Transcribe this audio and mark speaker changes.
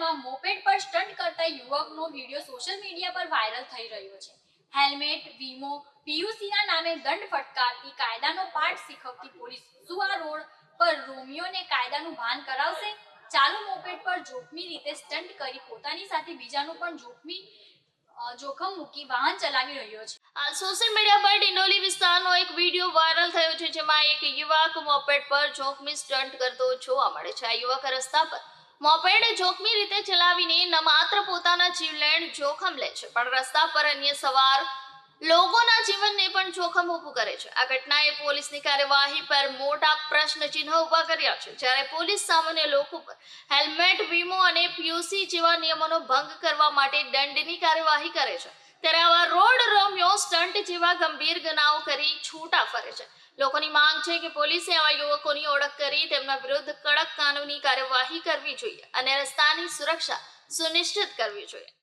Speaker 1: જિલ્લામાં મોપેડ પર સ્ટન્ટ કરતા યુવકનો વિડીયો સોશિયલ મીડિયા પર વાયરલ થઈ રહ્યો છે. હેલ્મેટ, વીમો, પીયુસીના નામે દંડ ફટકારતી કાયદાનો પાઠ શીખવતી પોલીસ શું આ રોડ પર રોમિયોને કાયદાનું ભાન કરાવશે? ચાલુ મોપેડ પર જોખમી રીતે સ્ટન્ટ કરી પોતાની સાથે બીજાનું પણ જોખમ મૂકી વાહન ચલાવી રહ્યો છે.
Speaker 2: આ સોશિયલ મીડિયા પર ડિંડોલી વિસ્તારનો એક વિડીયો વાયરલ થયો છે, જેમાં એક યુવક મોપેડ પર જોખમી સ્ટન્ટ કરતો જોવા મળે છે. આ યુવક રસ્તા પર મોપેડ જોખમી રીતે ચલાવીને ન માત્ર પોતાના જીવલેણ જોખમ લે છે, પણ રસ્તા પર અન્ય સવાર લોકોના જીવનને પણ જોખમ ઊભું કરે છે. આ ઘટનાએ પોલીસની કાર્યવાહી પર મોટા પ્રશ્નચિહ્ન ઊભા કર્યા છે. જ્યારે પોલીસ સામાન્ય લોકો પર હેલ્મેટ, વીમો અને પીયુસી જેવા નિયમોનો ભંગ કરવા માટે દંડની કાર્યવાહી કરે છે, ત્યારે આવા રોડ રોમિયો સ્ટન્ટ જેવા ગંભીર ગુનાઓ કરી છૂટા ફરે છે. લોકોની માંગ છે કે પોલીસે આવા યુવકોની ઓળખ કરી તેમના વિરુદ્ધ કડક કાનૂની કાર્યવાહી કરવી જોઈએ અને રસ્તાની સુરક્ષા સુનિશ્ચિત કરવી જોઈએ.